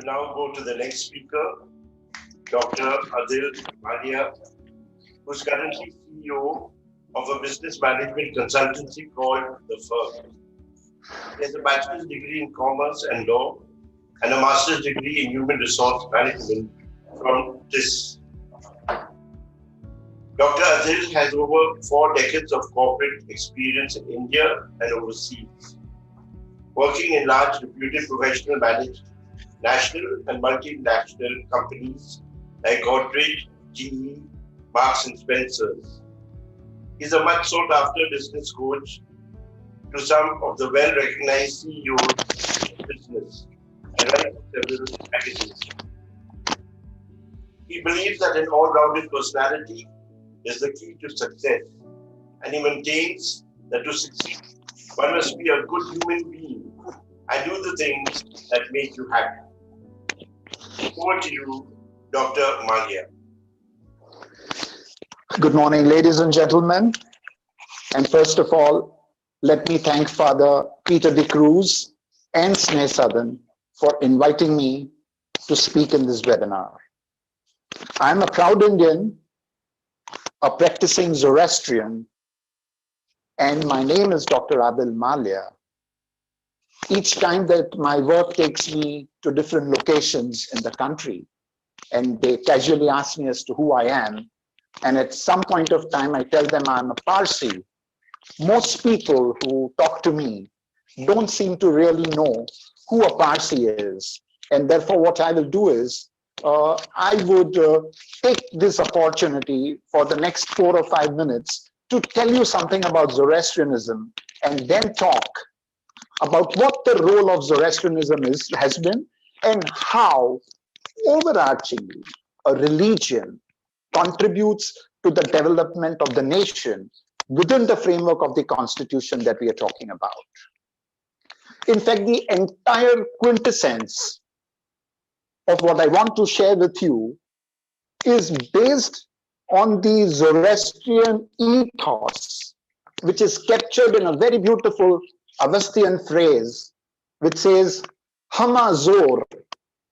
now go to the next speaker, Dr. Adil Malia, who is currently CEO of a business management consultancy called The Firm. He has a bachelor's degree in commerce and law and a master's degree in human resource management from TIS. Dr. Adil has over 4 decades of corporate experience in India and overseas, working in large reputed professional managed national and multinational companies like Godrej, GE, Marks and Spencers. He's a much sought after business coach to some of the well-recognized CEOs of business and writes several magazines. He believes that an all-rounded personality is the key to success, and he maintains that to succeed, one must be a good human being and do the things that make you happy. Over to you, Dr. Malia. Good morning, ladies and gentlemen. And first of all, let me thank Father Peter de Cruz and Sneh Southern for inviting me to speak in this webinar. I'm a proud Indian, a practicing Zoroastrian, and my name is Dr. Adil Malia. Each time that my work takes me to different locations in the country, and they casually ask me as to who I am, and at some point of time I tell them I'm a Parsi, most people who talk to me don't seem to really know who a Parsi is. And therefore what I will do is, I would take this opportunity for the next 4 or 5 minutes to tell you something about Zoroastrianism, and then talk about what the role of Zoroastrianism has been, and how overarchingly a religion contributes to the development of the nation within the framework of the constitution that we are talking about. In fact, the entire quintessence of what I want to share with you is based on the Zoroastrian ethos, which is captured in a very beautiful Avestian phrase, which says, Hama Zor,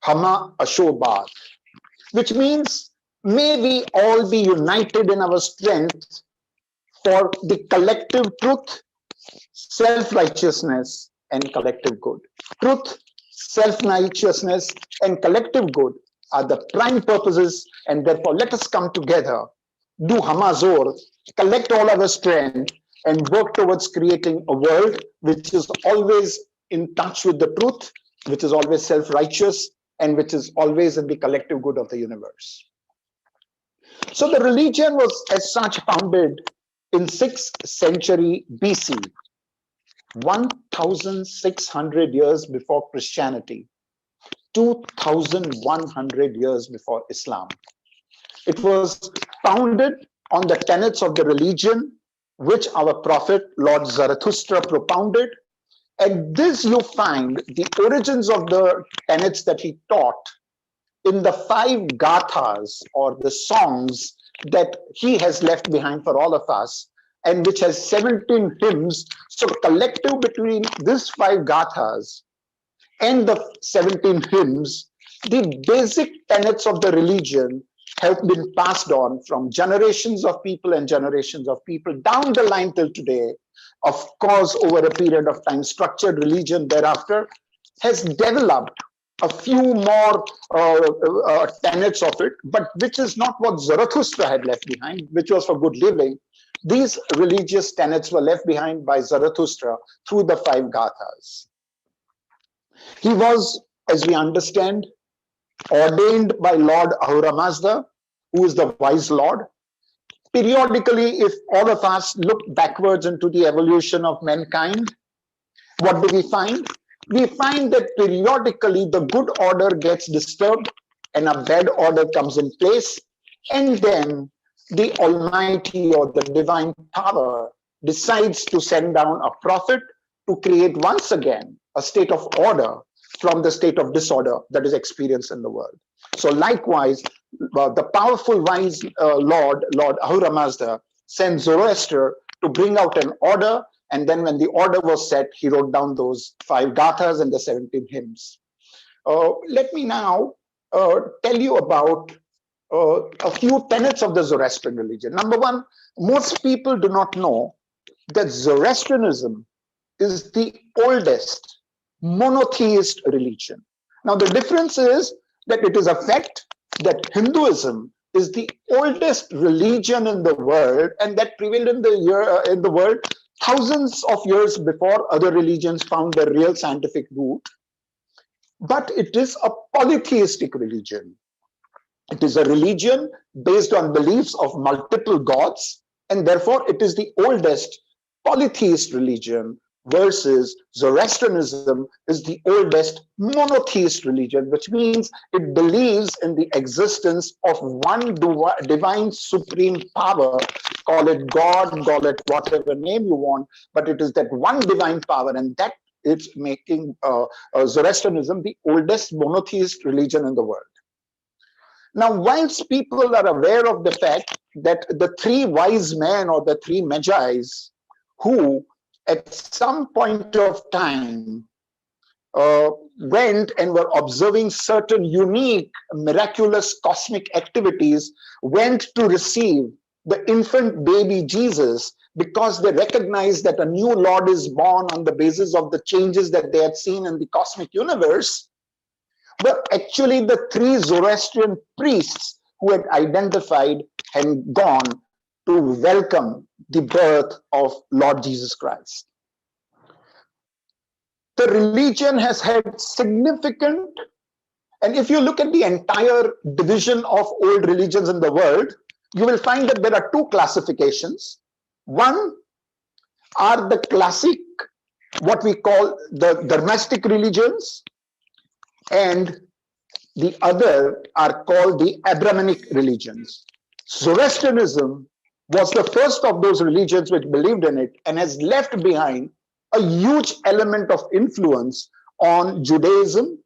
Hama Ashobat, which means, may we all be united in our strength for the collective truth, self-righteousness, and collective good. Truth, self-righteousness, and collective good are the prime purposes, and therefore let us come together, do Hamazor, collect all our strength, and work towards creating a world which is always in touch with the truth, which is always self-righteous, and which is always in the collective good of the universe. So the religion was as such founded in 6th century BC, 1,600 years before Christianity, 2,100 years before Islam. It was founded on the tenets of the religion which our prophet Lord Zarathustra propounded, and this you find the origins of the tenets that he taught in the 5 gathas, or the songs that he has left behind for all of us, and which has 17 hymns. So collective between these 5 gathas and the 17 hymns, the basic tenets of the religion have been passed on from generations of people and generations of people down the line till today. Of course, over a period of time, structured religion thereafter has developed a few more tenets of it, but which is not what Zarathustra had left behind, which was for good living. These religious tenets were left behind by Zarathustra through the 5 gathas. He was, as we understand, ordained by Lord Ahura Mazda, who is the wise Lord. Periodically, if all of us look backwards into the evolution of mankind, what do we find? We find that periodically the good order gets disturbed and a bad order comes in place, and then the Almighty or the divine power decides to send down a prophet to create once again a state of order from the state of disorder that is experienced in the world. So likewise, the powerful wise Lord Ahura Mazda, sent Zoroaster to bring out an order, and then when the order was set, he wrote down those 5 gathas and the 17 hymns. Let me now tell you about a few tenets of the Zoroastrian religion. Number one, most people do not know that Zoroastrianism is the oldest monotheist religion. Now, the difference is that it is a fact that Hinduism is the oldest religion in the world, and that prevailed in the world thousands of years before other religions found their real scientific root. But it is a polytheistic religion. It is a religion based on beliefs of multiple gods, and therefore it is the oldest polytheist religion, versus Zoroastrianism is the oldest monotheist religion, which means it believes in the existence of one divine supreme power. Call it God, call it whatever name you want, but it is that one divine power, and that is making Zoroastrianism the oldest monotheist religion in the world. Now, whilst people are aware of the fact that the three wise men or the three magi's who at some point of time went and were observing certain unique, miraculous cosmic activities, went to receive the infant baby Jesus because they recognized that a new Lord is born on the basis of the changes that they had seen in the cosmic universe, were actually the three Zoroastrian priests who had identified and gone to welcome the birth of Lord Jesus Christ. The religion has had significant, and if you look at the entire division of old religions in the world, you will find that there are two classifications. One are the classic, what we call the domestic religions, and the other are called the Abrahamic religions. Zoroastrianism was the first of those religions which believed in it and has left behind a huge element of influence on Judaism,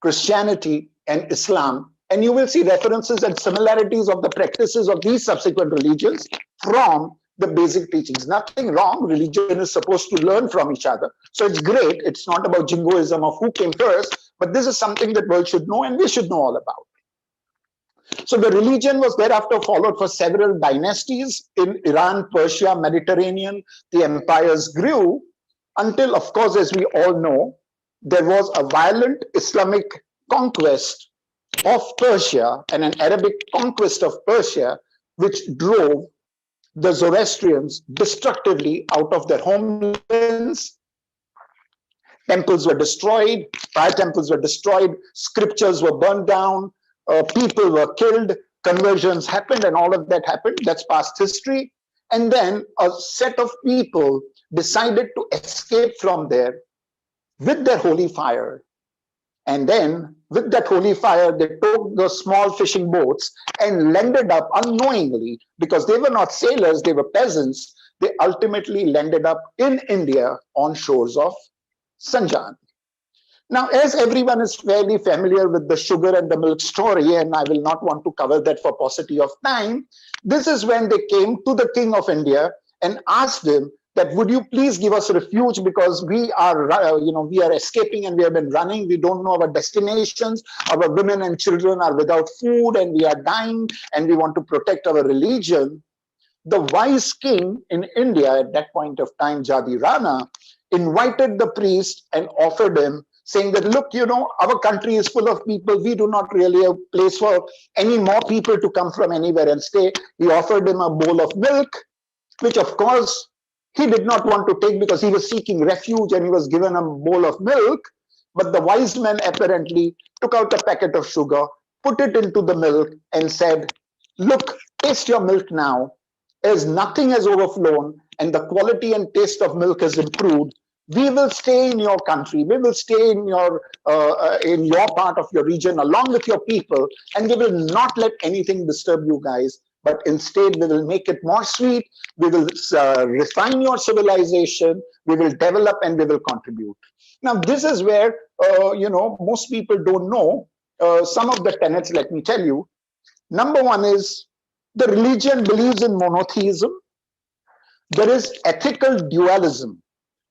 Christianity, and Islam. And you will see references and similarities of the practices of these subsequent religions from the basic teachings. Nothing wrong. Religion is supposed to learn from each other. So it's great. It's not about jingoism of who came first, but this is something that world should know and we should know all about. So the religion was thereafter followed for several dynasties in Iran, Persia, Mediterranean. The empires grew until, of course, as we all know, there was a violent Islamic conquest of Persia and an Arabic conquest of Persia, which drove the Zoroastrians destructively out of their homelands. Temples were destroyed, fire temples were destroyed, scriptures were burned down, people were killed, conversions happened, and all of that happened. That's past history. And then a set of people decided to escape from there with their holy fire. And then with that holy fire, they took the small fishing boats and landed up unknowingly, because they were not sailors, they were peasants. They ultimately landed up in India on shores of Sanjan. Now, as everyone is fairly familiar with the sugar and the milk story, and I will not want to cover that for paucity of time, this is when they came to the king of India and asked him that, would you please give us refuge, because we are, we are escaping and we have been running. We don't know our destinations. Our women and children are without food and we are dying and we want to protect our religion. The wise king in India at that point of time, Jadi Rana, invited the priest and offered him, saying that, look, our country is full of people. We do not really have a place for any more people to come from anywhere and stay. He offered him a bowl of milk, which of course he did not want to take because he was seeking refuge and he was given a bowl of milk. But the wise man apparently took out a packet of sugar, put it into the milk and said, look, taste your milk now. As nothing has overflown and the quality and taste of milk has improved, we will stay in your country. We will stay in your part of your region along with your people, and we will not let anything disturb you guys. But instead, we will make it more sweet. We will refine your civilization. We will develop and we will contribute. Now, this is where most people don't know some of the tenets. Let me tell you. Number one is the religion believes in monotheism. There is ethical dualism,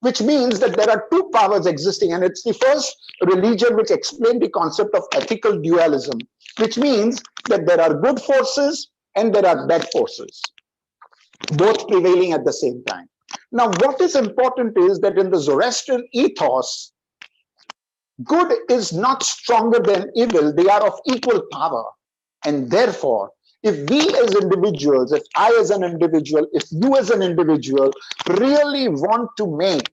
which means that there are two powers existing, and it's the first religion which explained the concept of ethical dualism, which means that there are good forces and there are bad forces, both prevailing at the same time. Now, what is important is that in the Zoroastrian ethos, good is not stronger than evil, they are of equal power. And therefore, if we as individuals, if I as an individual, if you as an individual really want to make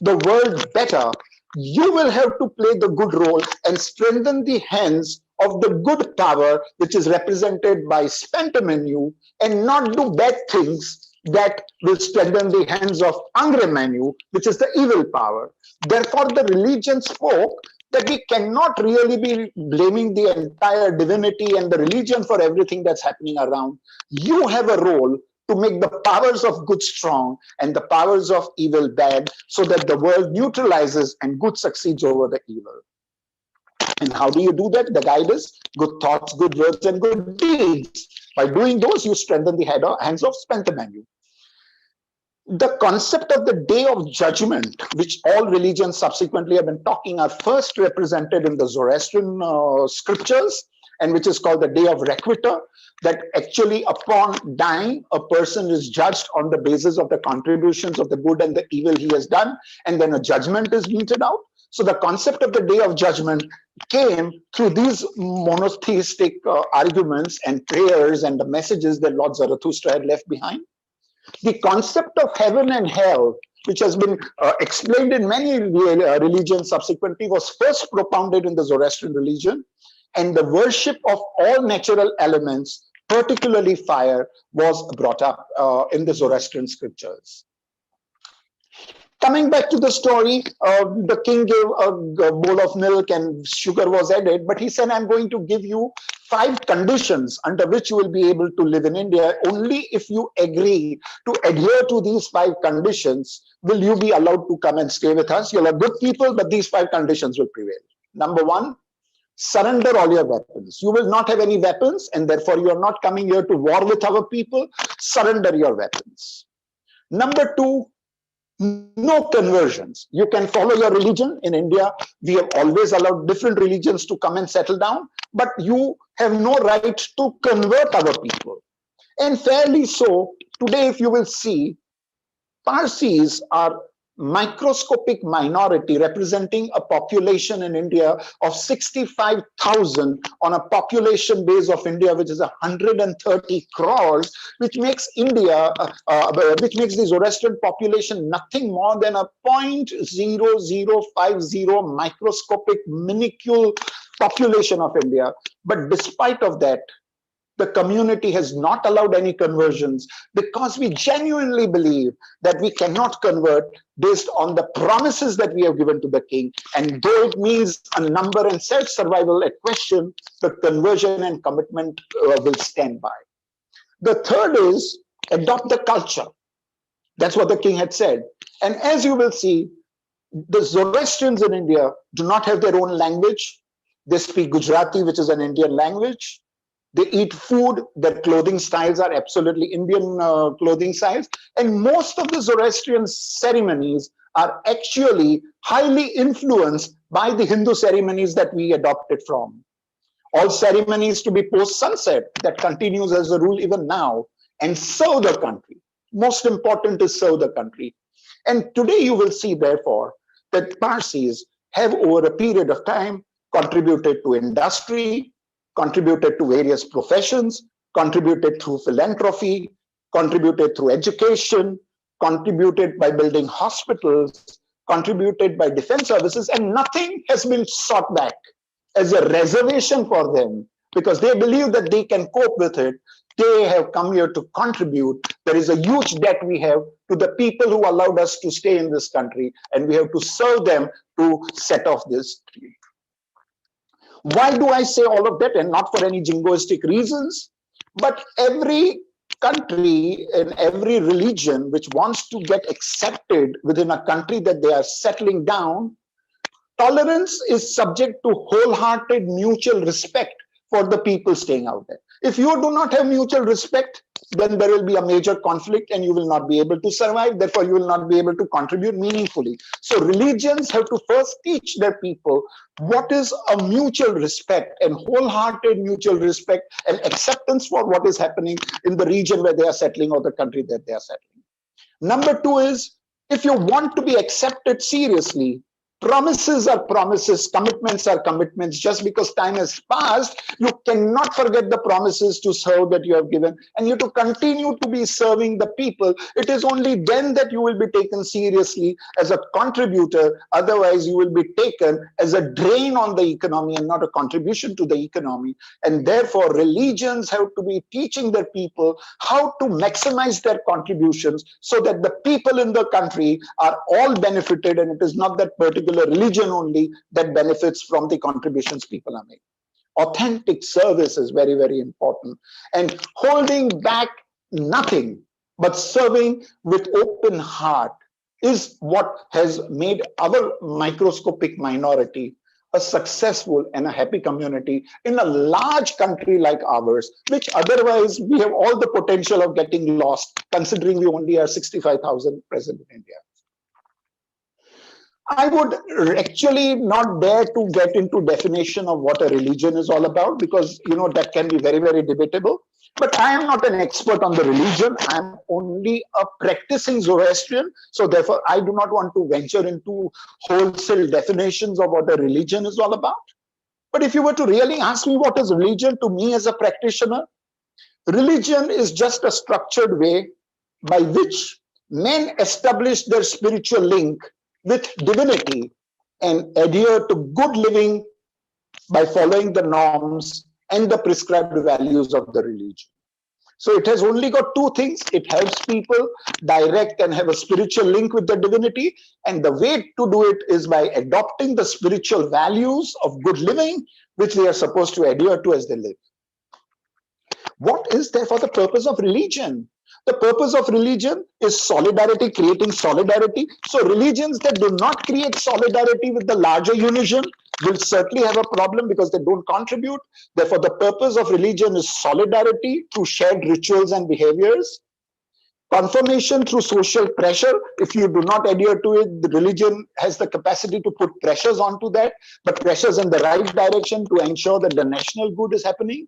the world better, you will have to play the good role and strengthen the hands of the good power, which is represented by spentum in you, and not do bad things that will strengthen the hands of Angramanu, which is the evil power. Therefore, the religion spoke that we cannot really be blaming the entire divinity and the religion for everything that's happening around. You have a role to make the powers of good strong and the powers of evil bad, so that the world neutralizes and good succeeds over the evil. And how do you do that? The guide is good thoughts, good words, and good deeds. By doing those, you strengthen the hands of Spentamanu. The concept of the day of judgment, which all religions subsequently have been talking, are first represented in the Zoroastrian scriptures, and which is called the day of requitur, that actually upon dying, a person is judged on the basis of the contributions of the good and the evil he has done, and then a judgment is meted out. So the concept of the day of judgment came through these monotheistic arguments and prayers and the messages that Lord Zarathustra had left behind. The concept of heaven and hell, which has been explained in many religions subsequently, was first propounded in the Zoroastrian religion, and the worship of all natural elements, particularly fire, was brought up in the Zoroastrian scriptures. Coming back to the story, the king gave a bowl of milk and sugar was added, but he said, I'm going to give you 5 conditions under which you will be able to live in India. Only if you agree to adhere to these 5 conditions will you be allowed to come and stay with us. You'll have good people, but these 5 conditions will prevail. Number 1, surrender all your weapons. You will not have any weapons, and therefore you are not coming here to war with our people. Surrender your weapons. Number 2, no conversions. You can follow your religion. In India, we have always allowed different religions to come and settle down, but you have no right to convert our people. And fairly so, today if you will see, Parsis are microscopic minority representing a population in India of 65,000 on a population base of India, which is 130 crores, which makes India, which makes the Zoroastrian population nothing more than a 0.0050 microscopic minuscule population of India. But despite of that, the community has not allowed any conversions because we genuinely believe that we cannot convert based on the promises that we have given to the king. And though it means a number and self-survival at question, the conversion and commitment will stand by. The third is adopt the culture. That's what the king had said. And as you will see, the Zoroastrians in India do not have their own language. They speak Gujarati, which is an Indian language. They eat food, their clothing styles are absolutely Indian clothing styles. And most of the Zoroastrian ceremonies are actually highly influenced by the Hindu ceremonies that we adopted from. All ceremonies to be post-sunset, that continues as a rule even now, and serve the country. Most important is serve the country. And today you will see, therefore, that Parsis have over a period of time contributed to industry, contributed to various professions, contributed through philanthropy, contributed through education, contributed by building hospitals, contributed by defense services, and nothing has been sought back as a reservation for them because they believe that they can cope with it. They have come here to contribute. There is a huge debt we have to the people who allowed us to stay in this country, and we have to serve them to set off this tree. Why do I say all of that? And not for any jingoistic reasons, but every country and every religion which wants to get accepted within a country that they are settling down, tolerance is subject to wholehearted mutual respect for the people staying out there. If you do not have mutual respect, then there will be a major conflict and you will not be able to survive. Therefore, you will not be able to contribute meaningfully. So religions have to first teach their people what is a mutual respect and wholehearted mutual respect and acceptance for what is happening in the region where they are settling or the country that they are settling. Number two is, if you want to be accepted seriously, promises are promises, commitments are commitments. Just because time has passed, you cannot forget the promises to serve that you have given, and you have to continue to be serving the people. It is only then that you will be taken seriously as a contributor. Otherwise, you will be taken as a drain on the economy and not a contribution to the economy. And therefore, religions have to be teaching their people how to maximize their contributions so that the people in the country are all benefited, and it is not that particular religion only that benefits from the contributions people are making. Authentic service is very, very important. And holding back nothing but serving with open heart is what has made our microscopic minority a successful and a happy community in a large country like ours, which otherwise we have all the potential of getting lost, considering we only are 65,000 present in India. I would actually not dare to get into definition of what a religion is all about, because that can be very, very debatable. But I am not an expert on the religion. I am only a practicing Zoroastrian. So therefore, I do not want to venture into wholesale definitions of what a religion is all about. But if you were to really ask me what is religion to me as a practitioner, religion is just a structured way by which men establish their spiritual link with divinity and adhere to good living by following the norms and the prescribed values of the religion. So it has only got two things. It helps people direct and have a spiritual link with the divinity. And the way to do it is by adopting the spiritual values of good living, which they are supposed to adhere to as they live. What is therefore the purpose of religion? The purpose of religion is solidarity, creating solidarity. So religions that do not create solidarity with the larger unison will certainly have a problem because they don't contribute. Therefore, the purpose of religion is solidarity through shared rituals and behaviors. Confirmation through social pressure. If you do not adhere to it, the religion has the capacity to put pressures onto that, but pressures in the right direction to ensure that the national good is happening.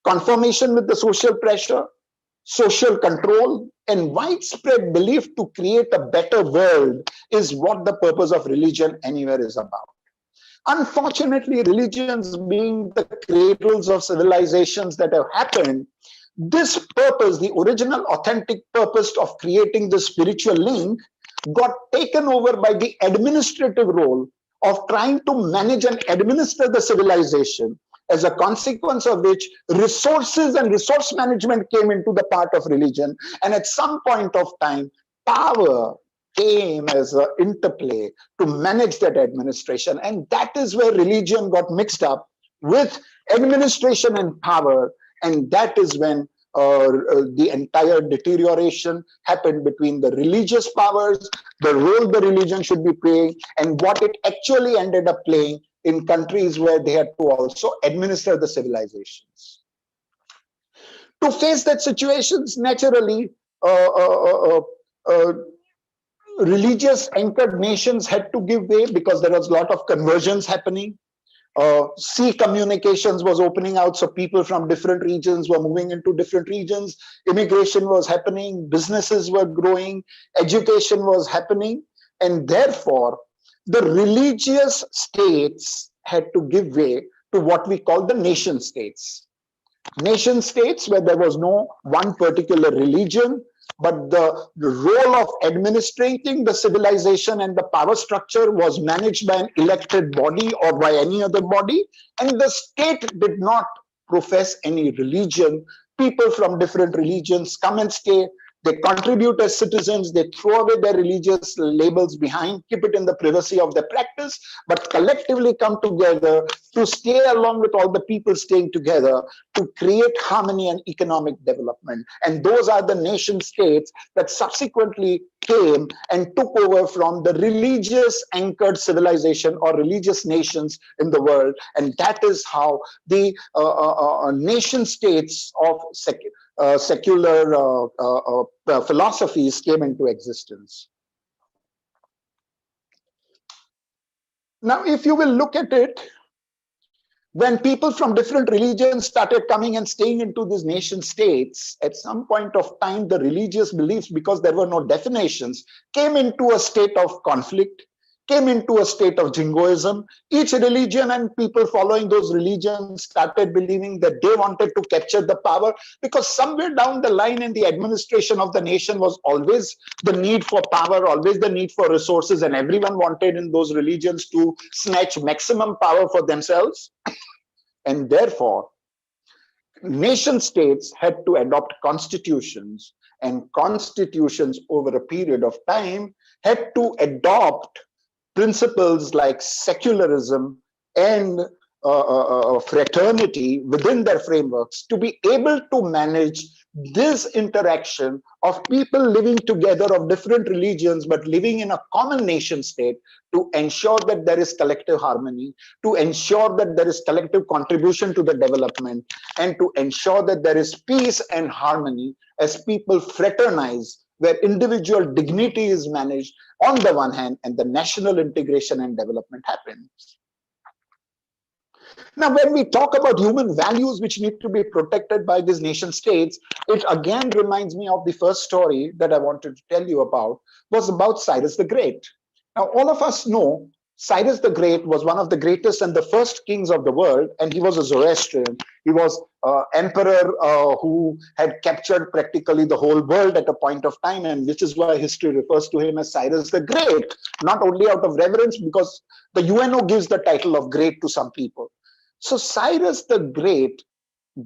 Confirmation with the social pressure, social control, and widespread belief to create a better world is what the purpose of religion anywhere is about. Unfortunately, religions being the cradles of civilizations that have happened, this purpose, the original authentic purpose of creating the spiritual link, got taken over by the administrative role of trying to manage and administer the civilization, as a consequence of which resources and resource management came into the part of religion. And at some point of time, power came as an interplay to manage that administration. And that is where religion got mixed up with administration and power. And that is when the entire deterioration happened between the religious powers, the role the religion should be playing, and what it actually ended up playing in countries where they had to also administer the civilizations. To face that situations, naturally, religious anchored nations had to give way because there was a lot of conversions happening. Sea communications was opening out, so people from different regions were moving into different regions. Immigration was happening, businesses were growing, education was happening, and therefore, the religious states had to give way to what we call the nation states. Nation states where there was no one particular religion, but the role of administrating the civilization and the power structure was managed by an elected body or by any other body, and the state did not profess any religion. People from different religions come and stay. They contribute as citizens, they throw away their religious labels behind, keep it in the privacy of their practice, but collectively come together to stay along with all the people staying together to create harmony and economic development. And those are the nation states that subsequently came and took over from the religious anchored civilization or religious nations in the world. And that is how the nation states of secular philosophies came into existence. Now, if you will look at it, when people from different religions started coming and staying into these nation states, at some point of time, the religious beliefs, because there were no definitions, came into a state of conflict, came into a state of jingoism. Each religion and people following those religions started believing that they wanted to capture the power, because somewhere down the line in the administration of the nation was always the need for power, always the need for resources, and everyone wanted in those religions to snatch maximum power for themselves. And therefore, nation states had to adopt constitutions, and constitutions over a period of time had to adopt principles like secularism and fraternity within their frameworks to be able to manage this interaction of people living together of different religions but living in a common nation state, to ensure that there is collective harmony, to ensure that there is collective contribution to the development, and to ensure that there is peace and harmony as people fraternize, where individual dignity is managed on the one hand and the national integration and development happens. Now, when we talk about human values which need to be protected by these nation states, it again reminds me of the first story that I wanted to tell you about, was about Cyrus the Great. Now, all of us know Cyrus the Great was one of the greatest and the first kings of the world, and he was a Zoroastrian. He was emperor who had captured practically the whole world at a point of time, and which is why history refers to him as Cyrus the Great, not only out of reverence, because the UNO gives the title of great to some people. So Cyrus the Great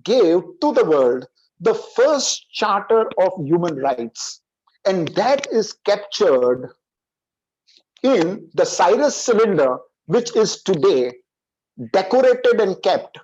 gave to the world the first charter of human rights, and that is captured in the Cyrus cylinder, which is today decorated and kept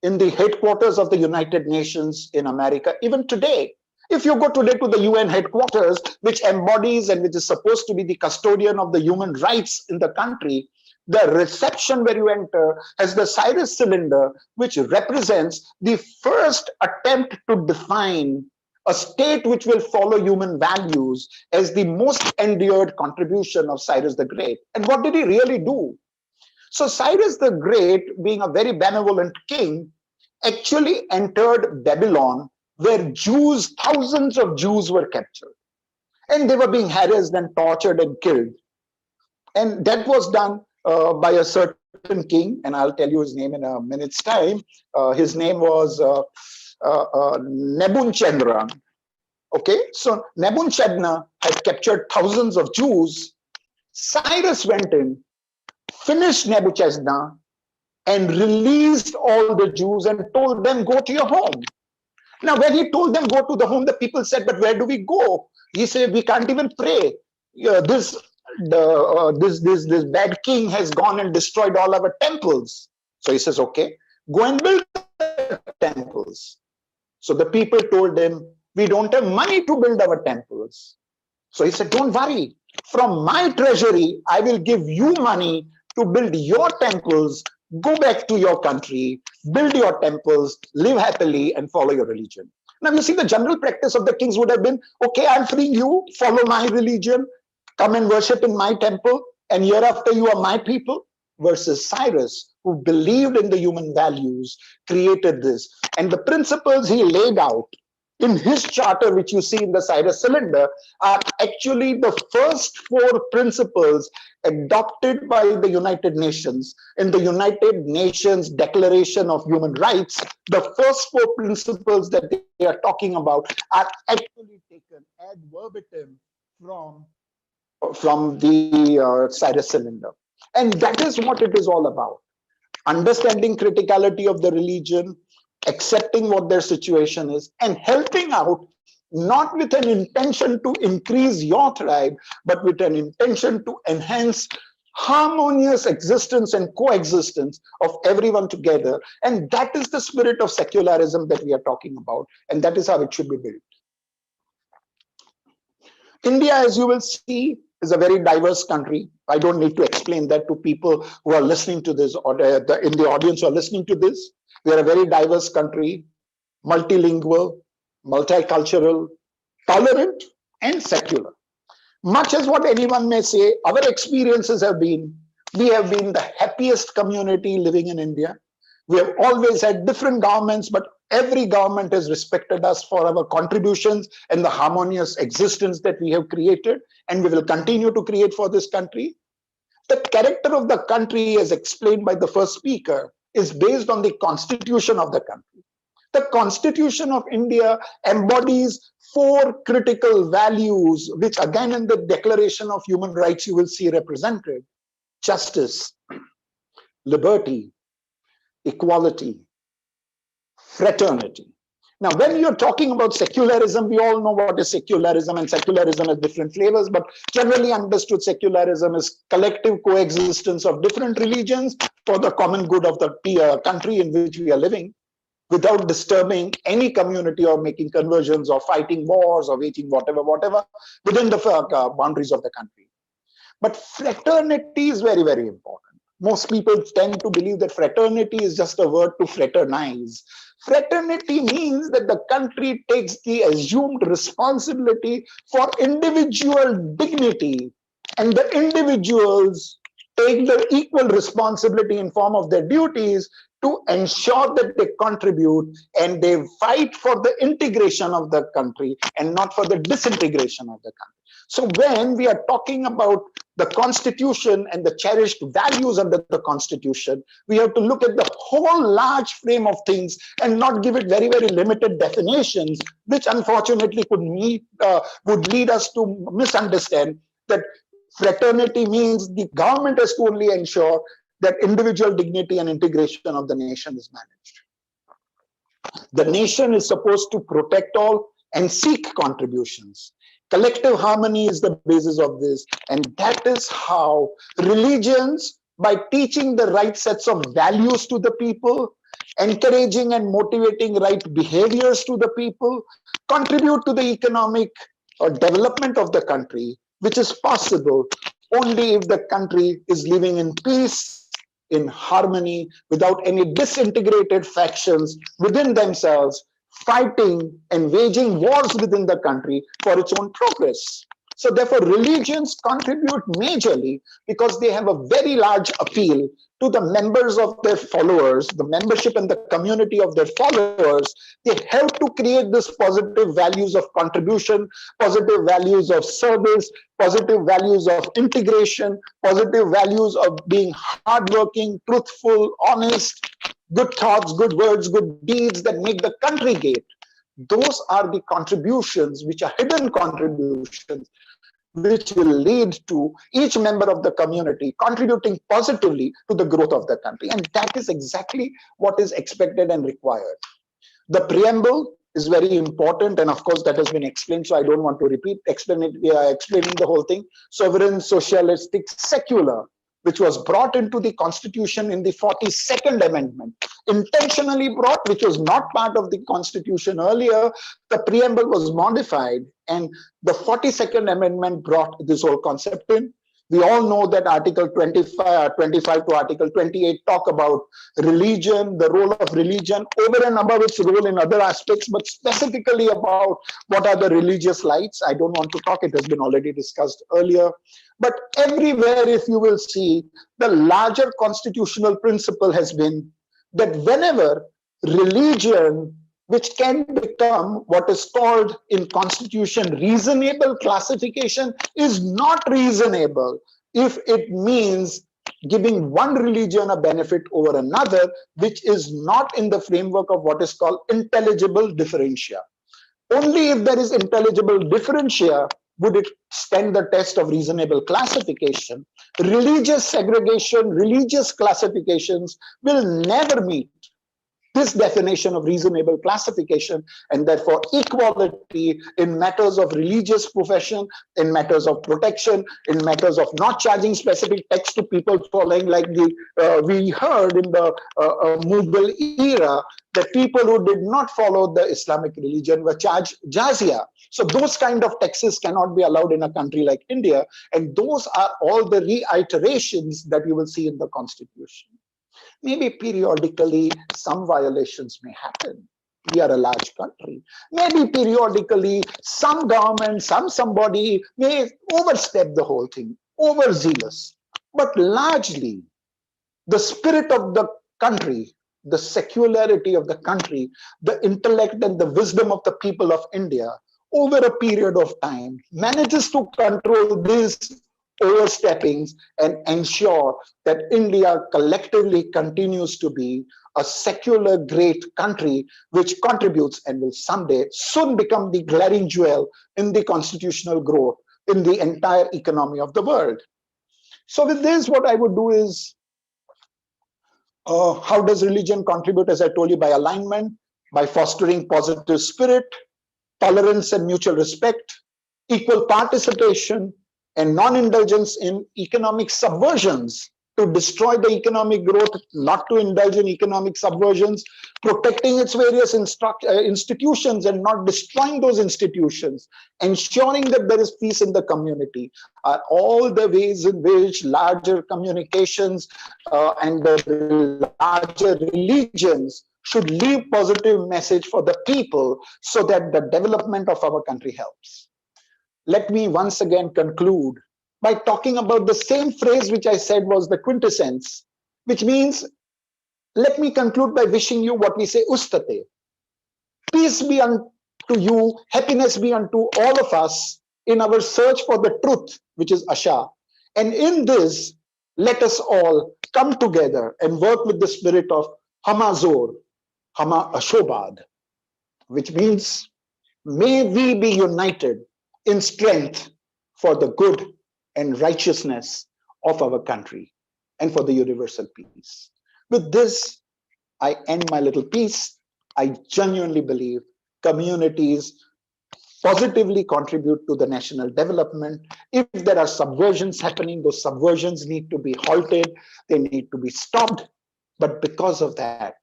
in the headquarters of the United Nations in America. Even today, if you go today to the UN headquarters, which embodies and which is supposed to be the custodian of the human rights in the country, the reception where you enter has the Cyrus cylinder, which represents the first attempt to define a state which will follow human values as the most endured contribution of Cyrus the Great. And what did he really do? So Cyrus the Great, being a very benevolent king, actually entered Babylon, where Jews, thousands of Jews were captured. And they were being harassed and tortured and killed. And that was done by a certain king, and I'll tell you his name in a minute's time. His name was Nebuchadnezzar. Okay, so Nebuchadnezzar had captured thousands of Jews. Cyrus went in, finished Nebuchadnezzar, and released all the Jews and told them, go to your home. Now, when he told them go to the home, the people said, but where do we go? He said, we can't even pray. This bad king has gone and destroyed all our temples. So he says, okay, go and build temples. So the people told him, we don't have money to build our temples. So he said, don't worry. From my treasury, I will give you money to build your temples. Go back to your country, build your temples, live happily, and follow your religion. Now, you see, the general practice of the kings would have been, okay, I'm freeing you, follow my religion, come and worship in my temple, and hereafter you are my people. Versus Cyrus, who believed in the human values, created this. And the principles he laid out in his charter, which you see in the Cyrus cylinder, are actually the first 4 principles adopted by the United Nations. In the United Nations Declaration of Human Rights, the first 4 principles that they are talking about are actually taken ad verbatim from the Cyrus cylinder. And that is what it is all about. Understanding criticality of the religion, accepting what their situation is, and helping out, not with an intention to increase your tribe, but with an intention to enhance harmonious existence and coexistence of everyone together. And that is the spirit of secularism that we are talking about, and that is how it should be built. India, as you will see, is a very diverse country. I don't need to explain that to people who are listening to this, or in the audience who are listening to this. We are a very diverse country, multilingual, multicultural, tolerant, and secular. Much as what anyone may say, our experiences have been, we have been the happiest community living in India. We have always had different governments, but every government has respected us for our contributions and the harmonious existence that we have created, and we will continue to create for this country. The character of the country, as explained by the first speaker, is based on the constitution of the country. The Constitution of India embodies four critical values, which again in the Declaration of Human Rights you will see represented: justice, liberty, equality, fraternity. Now, when you're talking about secularism, we all know what is secularism, and secularism has different flavors, but generally understood, secularism is collective coexistence of different religions for the common good of the country in which we are living, without disturbing any community or making conversions or fighting wars or waging whatever within the boundaries of the country. But fraternity is very, very important. Most people tend to believe that fraternity is just a word to fraternize. Fraternity means that the country takes the assumed responsibility for individual dignity, and the individuals take the equal responsibility in form of their duties to ensure that they contribute and they fight for the integration of the country and not for the disintegration of the country. So when we are talking about the Constitution and the cherished values under the Constitution, we have to look at the whole large frame of things and not give it very, very limited definitions, which unfortunately would lead us to misunderstand that fraternity means the government has to only ensure that individual dignity and integration of the nation is managed. The nation is supposed to protect all and seek contributions. Collective harmony is the basis of this, and that is how religions, by teaching the right sets of values to the people, encouraging and motivating right behaviors to the people, contribute to the economic development of the country, which is possible only if the country is living in peace, in harmony, without any disintegrated factions within themselves, fighting and waging wars within the country for its own progress. So therefore, religions contribute majorly because they have a very large appeal to the members of their followers, the membership and the community of their followers. They help to create this positive values of contribution, positive values of service, positive values of integration, positive values of being hardworking, truthful, honest, good thoughts, good words, good deeds that make the country great. Those are the contributions which are hidden contributions, which will lead to each member of the community contributing positively to the growth of the country. And that is exactly what is expected and required. The preamble is very important, and of course that has been explained, so I don't want to repeat explaining the whole thing. Sovereign, socialistic, secular, which was brought into the Constitution in the 42nd Amendment, intentionally brought, which was not part of the Constitution earlier. The preamble was modified, and the 42nd Amendment brought this whole concept in. We all know that Article 25 to Article 28 talk about religion, the role of religion over and above its role in other aspects, but specifically about what are the religious rights. I don't want to talk, it has been already discussed earlier. But everywhere, if you will see, the larger constitutional principle has been that whenever religion, which can become what is called in Constitution reasonable classification, is not reasonable if it means giving one religion a benefit over another, which is not in the framework of what is called intelligible differentia. Only if there is intelligible differentia would it stand the test of reasonable classification. Religious segregation, religious classifications will never meet this definition of reasonable classification, and therefore equality in matters of religious profession, in matters of protection, in matters of not charging specific tax to people following, like we heard in the Mughal era, that people who did not follow the Islamic religion were charged jizya. So those kind of taxes cannot be allowed in a country like India, and those are all the reiterations that you will see in the Constitution. Maybe periodically some violations may happen. We are a large country. Maybe periodically, some government, somebody may overstep the whole thing, overzealous. But largely, the spirit of the country, the secularity of the country, the intellect and the wisdom of the people of India over a period of time manages to control these oversteppings and ensure that India collectively continues to be a secular great country which contributes and will someday soon become the glaring jewel in the constitutional growth in the entire economy of the world. So with this, what I would do is, how does religion contribute? As I told you, by alignment, by fostering positive spirit, tolerance and mutual respect, equal participation, and non-indulgence in economic subversions to destroy the economic growth, not to indulge in economic subversions, protecting its various institutions and not destroying those institutions, ensuring that there is peace in the community, are all the ways in which larger communications and the larger religions should leave positive message for the people so that the development of our country helps. Let me once again conclude by talking about the same phrase which I said was the quintessence, which means, let me conclude by wishing you what we say, ustate. Peace be unto you, happiness be unto all of us in our search for the truth, which is Asha. And in this, let us all come together and work with the spirit of Hamazor, Hama Ashobad, which means, may we be united in strength for the good and righteousness of our country and for the universal peace. With this, I end my little piece. I genuinely believe communities positively contribute to the national development. If there are subversions happening, those subversions need to be halted, they need to be stopped. But because of that,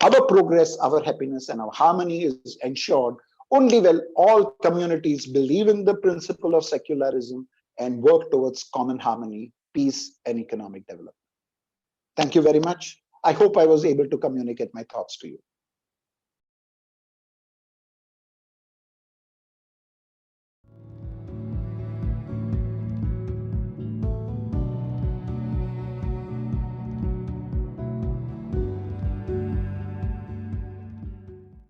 our progress, our happiness, and our harmony is ensured only when all communities believe in the principle of secularism and work towards common harmony, peace, and economic development. Thank you very much. I hope I was able to communicate my thoughts to you.